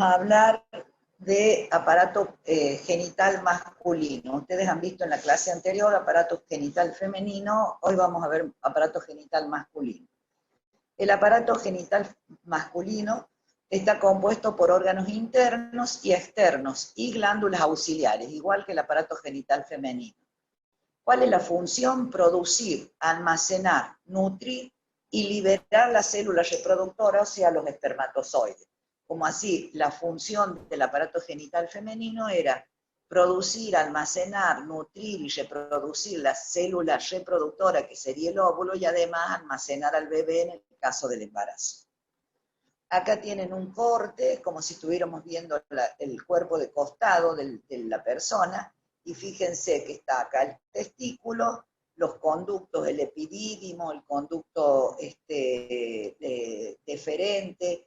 a hablar de aparato genital masculino. Ustedes han visto en la clase anterior aparato genital femenino, hoy vamos a ver aparato genital masculino. El aparato genital masculino está compuesto por órganos internos y externos y glándulas auxiliares, igual que el aparato genital femenino. ¿Cuál es la función? Producir, almacenar, nutrir y liberar las células reproductoras, o sea, los espermatozoides. Como así, la función del aparato genital femenino era producir, almacenar, nutrir y reproducir las células reproductoras, que sería el óvulo, y además almacenar al bebé en el caso del embarazo. Acá tienen un corte, como si estuviéramos viendo el cuerpo de costado de la persona, y fíjense que está acá el testículo, los conductos, el epidídimo, el conducto deferente,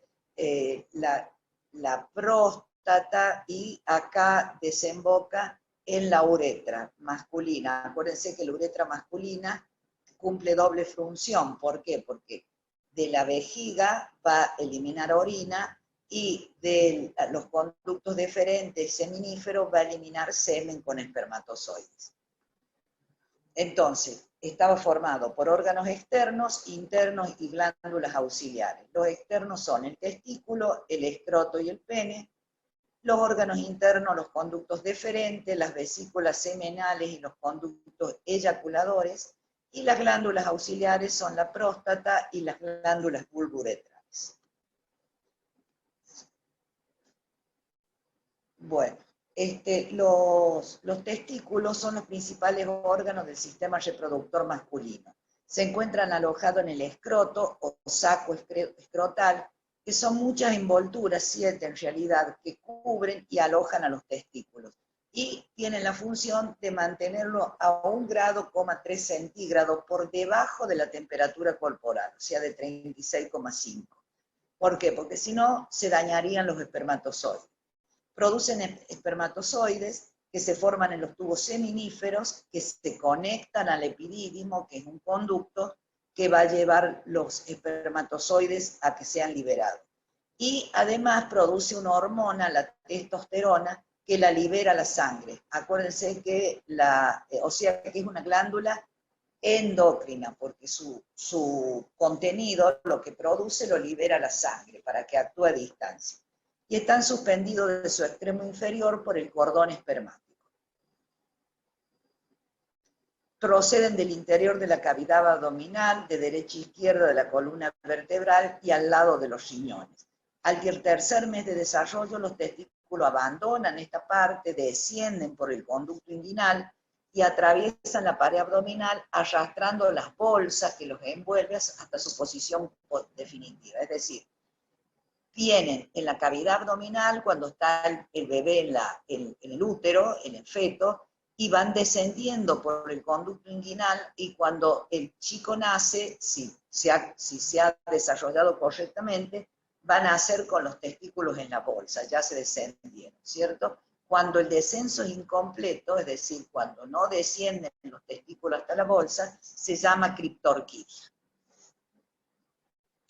la próstata, y acá desemboca en la uretra masculina. Acuérdense que la uretra masculina cumple doble función. ¿Por qué? Porque de la vejiga va a eliminar orina y de los conductos deferentes seminíferos va a eliminar semen con espermatozoides. Entonces, estaba formado por órganos externos, internos y glándulas auxiliares. Los externos son el testículo, el escroto y el pene. Los órganos internos, los conductos deferentes, las vesículas seminales y los conductos eyaculadores. Y las glándulas auxiliares son la próstata y las glándulas vulvouretrales. Bueno. Los testículos son los principales órganos del sistema reproductor masculino. Se encuentran alojados en el escroto o saco escrotal, que son muchas envolturas, 7 en realidad, que cubren y alojan a los testículos. Y tienen la función de mantenerlo a 1,3 grados centígrados por debajo de la temperatura corporal, o sea, de 36,5. ¿Por qué? Porque si no, se dañarían los espermatozoides. Producen espermatozoides que se forman en los tubos seminíferos, que se conectan al epidídimo, que es un conducto que va a llevar los espermatozoides a que sean liberados. Y además produce una hormona, la testosterona, que la libera la sangre. Acuérdense que que es una glándula endocrina, porque su contenido, lo que produce, lo libera la sangre para que actúe a distancia. Y están suspendidos de su extremo inferior por el cordón espermático. Proceden del interior de la cavidad abdominal, de derecha a izquierda de la columna vertebral y al lado de los riñones. Al tercer mes de desarrollo, los testículos abandonan esta parte, descienden por el conducto inguinal y atraviesan la pared abdominal arrastrando las bolsas que los envuelven hasta su posición definitiva. Es decir, vienen en la cavidad abdominal cuando está el bebé en el útero, en el feto, y van descendiendo por el conducto inguinal, y cuando el chico nace, si se ha desarrollado correctamente, van a nacer con los testículos en la bolsa, ya se descendieron, ¿cierto? Cuando el descenso es incompleto, es decir, cuando no descienden los testículos hasta la bolsa, se llama criptorquidia.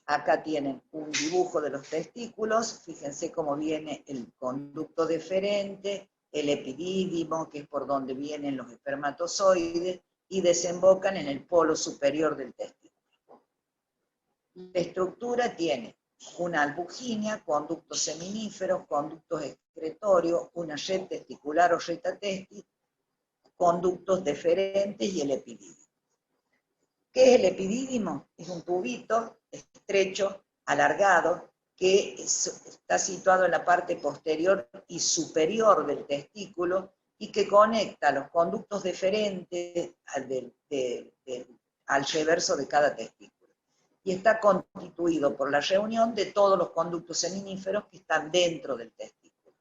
Acá tienen un dibujo de los testículos, fíjense cómo viene el conducto deferente, el epidídimo, que es por donde vienen los espermatozoides, y desembocan en el polo superior del testículo. La estructura tiene una albuginia, conductos seminíferos, conductos excretorios, una red testicular o retatestis, conductos deferentes y el epidídimo. ¿Qué es el epidídimo? Es un tubito estrecho, alargado, que está situado en la parte posterior y superior del testículo y que conecta los conductos deferentes al reverso de cada testículo. Y está constituido por la reunión de todos los conductos seminíferos que están dentro del testículo.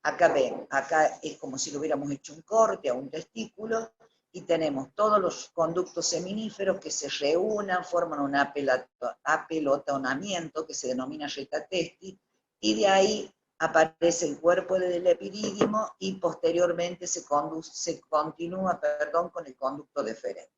Acá ven, acá es como si le hubiéramos hecho un corte a un testículo, y tenemos todos los conductos seminíferos que se reúnan, forman un apelotonamiento que se denomina retatestis, y de ahí aparece el cuerpo del epidídimo y posteriormente se continúa con el conducto deferente.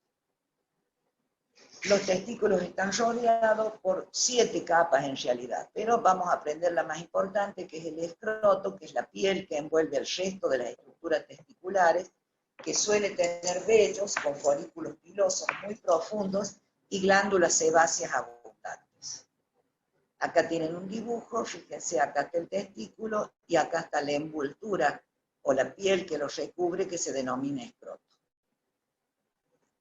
Los testículos están rodeados por 7 capas en realidad, pero vamos a aprender la más importante, que es el escroto, que es la piel que envuelve el resto de las estructuras testiculares, que suele tener vellos con folículos pilosos muy profundos y glándulas sebáceas abundantes. Acá tienen un dibujo, fíjense, acá está el testículo y acá está la envoltura o la piel que lo recubre, que se denomina escroto.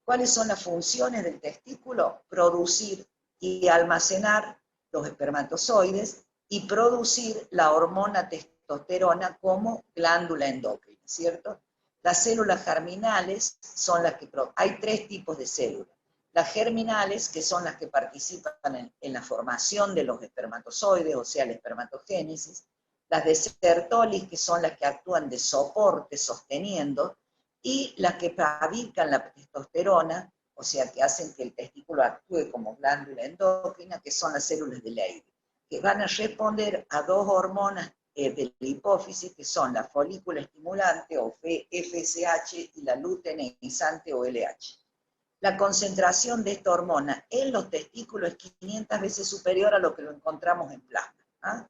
¿Cuáles son las funciones del testículo? Producir y almacenar los espermatozoides y producir la hormona testosterona como glándula endocrina, ¿cierto? Las células germinales son las que... Hay 3 tipos de células. Las germinales, que son las que participan en la formación de los espermatozoides, o sea, la espermatogénesis. Las de Sertoli, que son las que actúan de soporte, sosteniendo, y las que fabrican la testosterona, o sea, que hacen que el testículo actúe como glándula endocrina, que son las células de Leydig, que van a responder a 2 hormonas de la hipófisis, que son la folícula estimulante, o FSH, y la luteinizante, o LH. La concentración de esta hormona en los testículos es 500 veces superior a lo que lo encontramos en plasma. ¿Ah?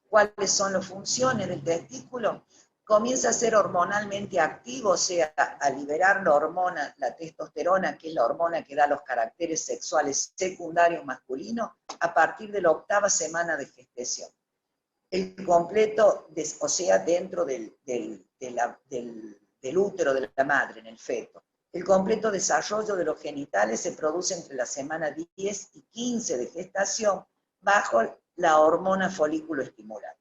¿Cuáles son las funciones del testículo? Comienza a ser hormonalmente activo, o sea, a liberar la hormona, la testosterona, que es la hormona que da los caracteres sexuales secundarios masculinos, a partir de la 8ª semana de gestación. El completo, o sea, dentro del útero de la madre, en el feto. El completo desarrollo de los genitales se produce entre la semana 10 y 15 de gestación, bajo la hormona folículo estimulante.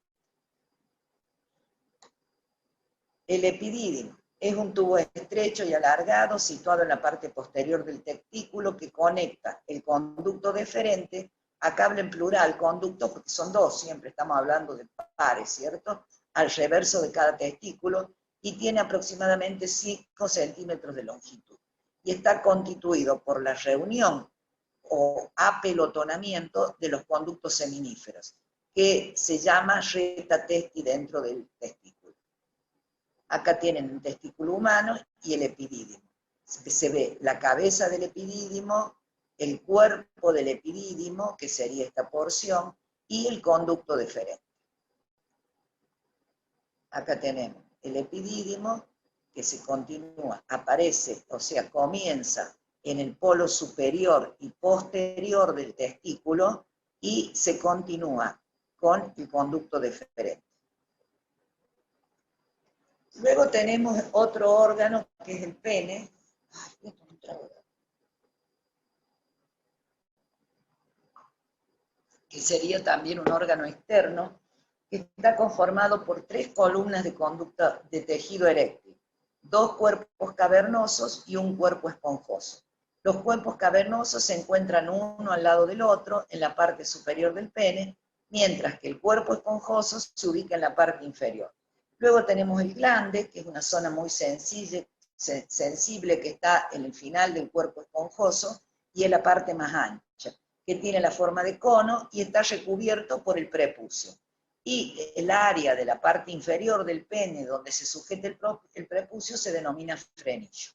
El epidídimo es un tubo estrecho y alargado situado en la parte posterior del testículo que conecta el conducto deferente, acá hablo en plural, conducto porque son 2, siempre estamos hablando de pares, ¿cierto? Al reverso de cada testículo y tiene aproximadamente 5 centímetros de longitud. Y está constituido por la reunión o apelotonamiento de los conductos seminíferos, que se llama recta testi dentro del testículo. Acá tienen el testículo humano y el epidídimo. Se ve la cabeza del epidídimo, el cuerpo del epidídimo, que sería esta porción, y el conducto deferente. Acá tenemos el epidídimo, que se continúa, aparece, o sea, comienza en el polo superior y posterior del testículo y se continúa con el conducto deferente. Luego tenemos otro órgano, que es el pene. Que sería también un órgano externo, que está conformado por 3 columnas de conducta de tejido eréctil, 2 cuerpos cavernosos y un cuerpo esponjoso. Los cuerpos cavernosos se encuentran uno al lado del otro en la parte superior del pene, mientras que el cuerpo esponjoso se ubica en la parte inferior. Luego tenemos el glande, que es una zona muy sensible que está en el final del cuerpo esponjoso y en la parte más ancha, que tiene la forma de cono y está recubierto por el prepucio. Y el área de la parte inferior del pene donde se sujeta el prepucio se denomina frenillo.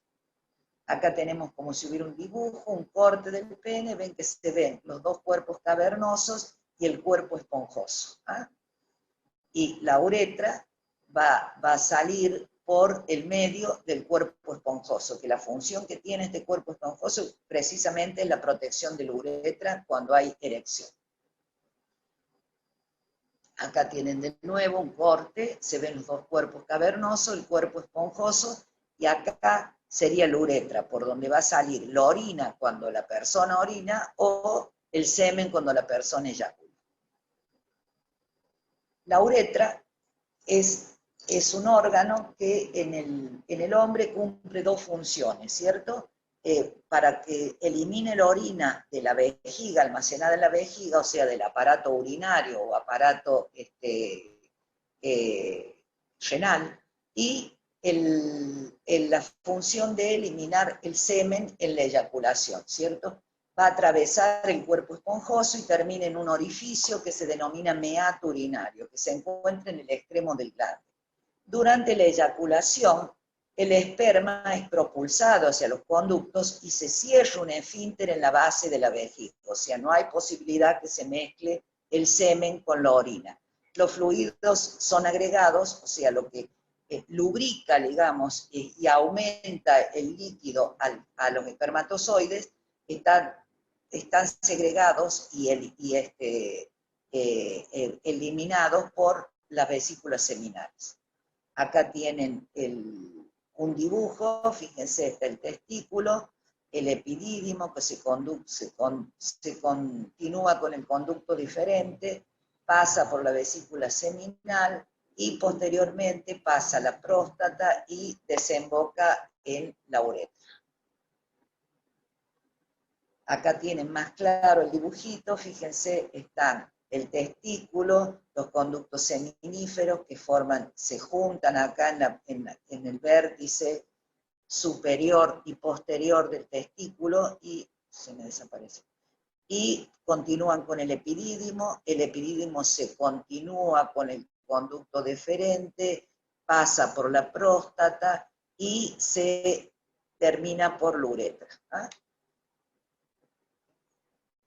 Acá tenemos como si hubiera un dibujo, un corte del pene, ven que se ven los 2 cuerpos cavernosos y el cuerpo esponjoso. ¿Ah? Y la uretra va a salir por el medio del cuerpo esponjoso, que la función que tiene este cuerpo esponjoso precisamente es la protección de la uretra cuando hay erección. Acá tienen de nuevo un corte, se ven los 2 cuerpos cavernosos, el cuerpo esponjoso, y acá sería la uretra, por donde va a salir la orina cuando la persona orina o el semen cuando la persona eyacula. La uretra es un órgano que en el hombre cumple 2 funciones, ¿cierto? Para que elimine la orina de la vejiga, almacenada en la vejiga, o sea, del aparato urinario o aparato renal, y la función de eliminar el semen en la eyaculación, ¿cierto? Va a atravesar el cuerpo esponjoso y termina en un orificio que se denomina meato urinario, que se encuentra en el extremo del glande. Durante la eyaculación, el esperma es propulsado hacia los conductos y se cierra un esfínter en la base de la vejiga, o sea, no hay posibilidad que se mezcle el semen con la orina. Los fluidos son agregados, o sea, lo que lubrica, digamos, y aumenta el líquido a los espermatozoides, están segregados y eliminados por las vesículas seminales. Acá tienen un dibujo, fíjense, está el testículo, el epidídimo que se continúa con el conducto diferente, pasa por la vesícula seminal y posteriormente pasa a la próstata y desemboca en la uretra. Acá tienen más claro el dibujito, fíjense, están el testículo, los conductos seminíferos que se juntan acá en el vértice superior y posterior del testículo y se me desaparece. Y continúan con el epidídimo se continúa con el conducto deferente, pasa por la próstata y se termina por la uretra. ¿Ah?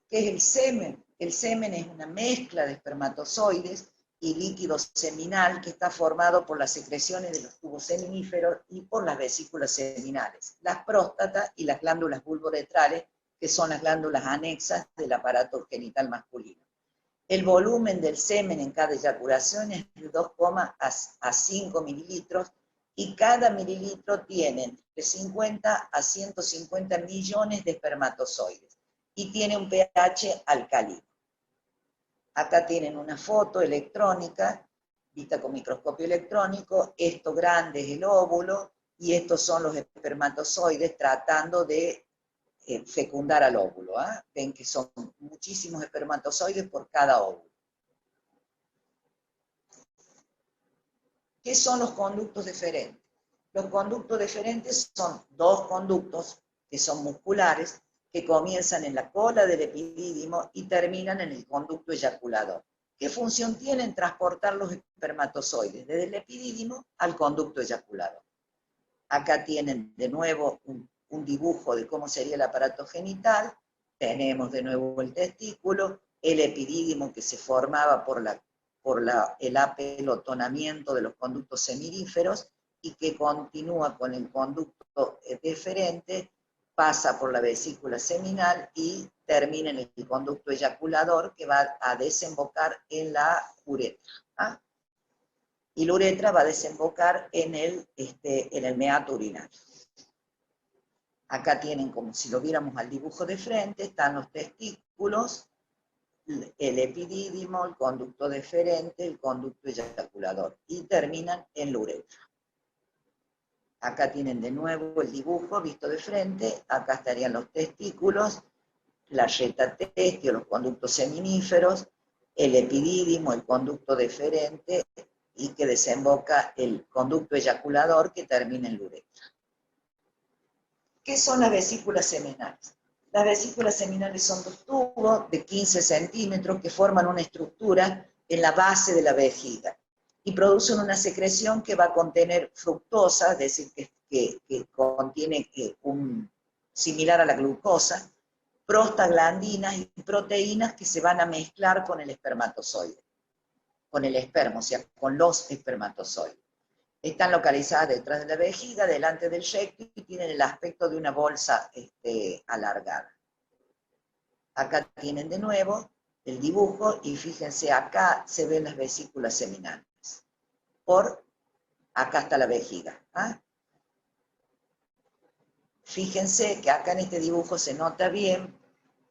¿Qué es el semen? El semen es una mezcla de espermatozoides y líquido seminal que está formado por las secreciones de los tubos seminíferos y por las vesículas seminales, las próstatas y las glándulas vulvoretrales, que son las glándulas anexas del aparato genital masculino. El volumen del semen en cada eyaculación es de 2, a 5 mililitros y cada mililitro tiene de 50 a 150 millones de espermatozoides y tiene un pH alcalino. Acá tienen una foto electrónica, vista con microscopio electrónico, esto grande es el óvulo, y estos son los espermatozoides tratando de fecundar al óvulo. Ven que son muchísimos espermatozoides por cada óvulo. ¿Qué son los conductos deferentes? Los conductos deferentes son dos conductos que son musculares, que comienzan en la cola del epidídimo y terminan en el conducto eyaculador. ¿Qué función tienen? Transportar los espermatozoides desde el epidídimo al conducto eyaculador. Acá tienen de nuevo un dibujo de cómo sería el aparato genital. Tenemos de nuevo el testículo, el epidídimo que se formaba por el apelotonamiento de los conductos seminíferos y que continúa con el conducto deferente, pasa por la vesícula seminal y termina en el conducto eyaculador que va a desembocar en la uretra. Y la uretra va a desembocar en el meato urinario. Acá tienen, como si lo viéramos al dibujo de frente, están los testículos, el epidídimo, el conducto deferente, el conducto eyaculador, y terminan en la uretra. Acá tienen de nuevo el dibujo visto de frente, acá estarían los testículos, la reta testio, los conductos seminíferos, el epidídimo, el conducto deferente, y que desemboca el conducto eyaculador que termina en la uretra. ¿Qué son las vesículas seminales? Las vesículas seminales son dos tubos de 15 centímetros que forman una estructura en la base de la vejiga y producen una secreción que va a contener fructosa, es decir, que contiene similar a la glucosa, prostaglandinas y proteínas que se van a mezclar con el espermatozoide, con el esperma, o sea, con los espermatozoides. Están localizadas detrás de la vejiga, delante del recto, y tienen el aspecto de una bolsa alargada. Acá tienen de nuevo el dibujo, y fíjense, acá se ven las vesículas seminales. Acá está la vejiga. Fíjense que acá en este dibujo se nota bien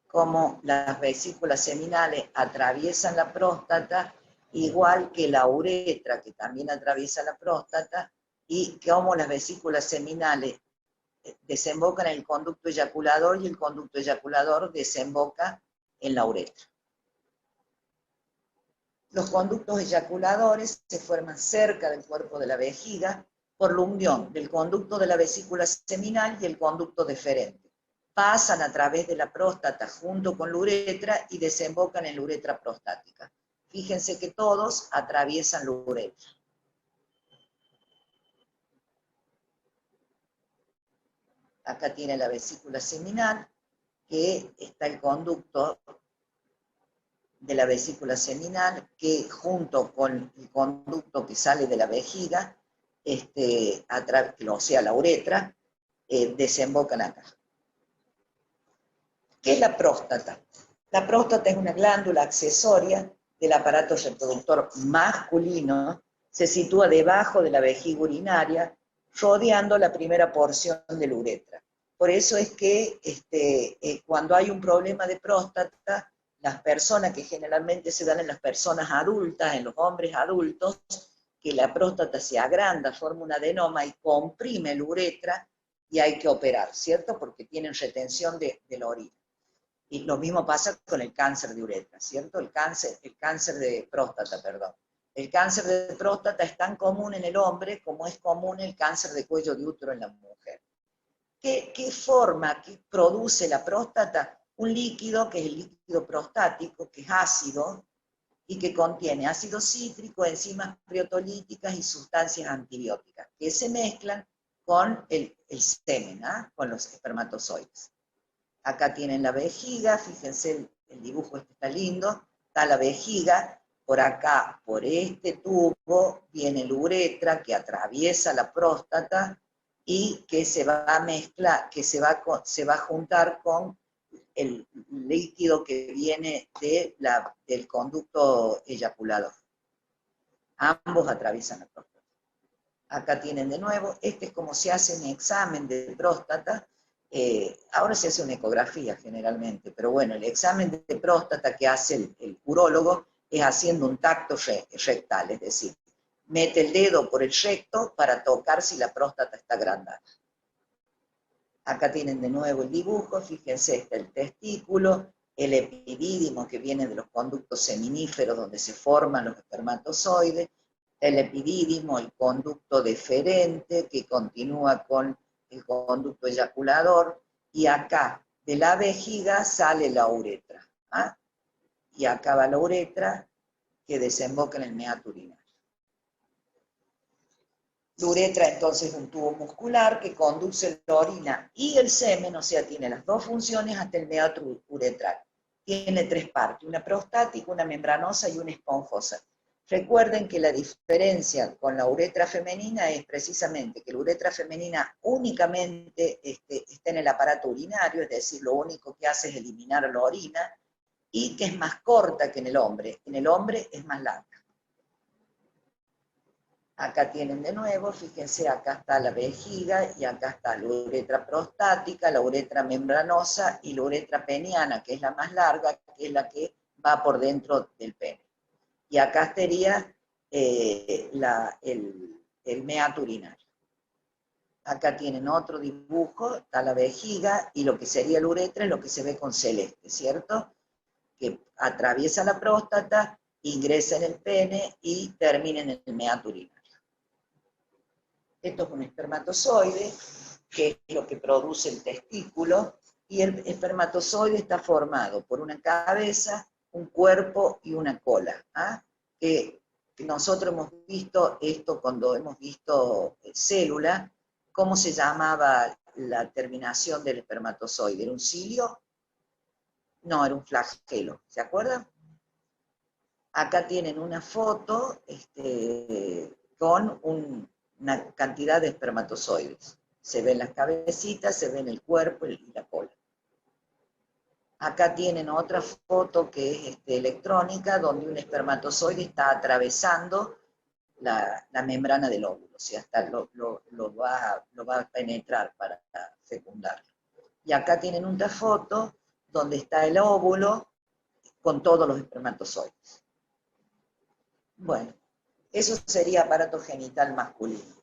cómo las vesículas seminales atraviesan la próstata, igual que la uretra, que también atraviesa la próstata, y cómo las vesículas seminales desembocan en el conducto eyaculador y el conducto eyaculador desemboca en la uretra. Los conductos eyaculadores se forman cerca del cuerpo de la vejiga por la unión del conducto de la vesícula seminal y el conducto deferente. Pasan a través de la próstata junto con la uretra y desembocan en la uretra prostática. Fíjense que todos atraviesan la uretra. Acá tiene la vesícula seminal, que está el conducto de la vesícula seminal, que junto con el conducto que sale de la vejiga, o sea, la uretra, desembocan acá. ¿Qué es la próstata? La próstata es una glándula accesoria del aparato reproductor masculino, se sitúa debajo de la vejiga urinaria, rodeando la primera porción de la uretra. Por eso es que cuando hay un problema de próstata, las personas que generalmente se dan en las personas adultas, en los hombres adultos, que la próstata se agranda, forma un adenoma y comprime la uretra, y hay que operar, ¿cierto? Porque tienen retención de la orina. Y lo mismo pasa con el cáncer de uretra, ¿cierto? El cáncer de próstata, perdón. El cáncer de próstata es tan común en el hombre como es común el cáncer de cuello de útero en la mujer. ¿Qué forma que produce la próstata? Un líquido que es el líquido prostático, que es ácido y que contiene ácido cítrico, enzimas proteolíticas y sustancias antibióticas, que se mezclan con el semen, con los espermatozoides. Acá tienen la vejiga, fíjense, el dibujo está lindo, está la vejiga, por acá, por este tubo, viene la uretra que atraviesa la próstata y que se va a mezclar, que se va a juntar con el líquido que viene del conducto eyaculador. Ambos atraviesan la próstata. Acá tienen de nuevo, este es como se hace un examen de próstata. Ahora se hace una ecografía generalmente, pero bueno, el examen de próstata que hace el urólogo es haciendo un tacto rectal, es decir, mete el dedo por el recto para tocar si la próstata está agrandada. Acá tienen de nuevo el dibujo, fíjense, está el testículo, el epidídimo que viene de los conductos seminíferos donde se forman los espermatozoides, el epidídimo, el conducto deferente que continúa con el conducto eyaculador, y acá de la vejiga sale la uretra, y acá va la uretra que desemboca en el meato urinario. La uretra entonces es un tubo muscular que conduce la orina y el semen, o sea, tiene las dos funciones hasta el meato uretral. Tiene tres partes, una prostática, una membranosa y una esponjosa. Recuerden que la diferencia con la uretra femenina es precisamente que la uretra femenina únicamente está en el aparato urinario, es decir, lo único que hace es eliminar la orina, y que es más corta que en el hombre. En el hombre es más larga. Acá tienen de nuevo, fíjense, acá está la vejiga y acá está la uretra prostática, la uretra membranosa y la uretra peniana, que es la más larga, que es la que va por dentro del pene. Y acá estaría el meato urinario. Acá tienen otro dibujo, está la vejiga y lo que sería la uretra es lo que se ve con celeste, ¿cierto? Que atraviesa la próstata, ingresa en el pene y termina en el meato urinario. Esto es un espermatozoide, que es lo que produce el testículo, y el espermatozoide está formado por una cabeza, un cuerpo y una cola. Que nosotros hemos visto esto cuando hemos visto célula, ¿cómo se llamaba la terminación del espermatozoide? ¿Era un cilio? No, era un flagelo, ¿se acuerdan? Acá tienen una foto con una cantidad de espermatozoides. Se ven las cabecitas, se ven el cuerpo y la cola. Acá tienen otra foto que es electrónica, donde un espermatozoide está atravesando la membrana del óvulo, o sea, lo va a penetrar para fecundarlo. Y acá tienen otra foto donde está el óvulo con todos los espermatozoides. Bueno, eso sería aparato genital masculino.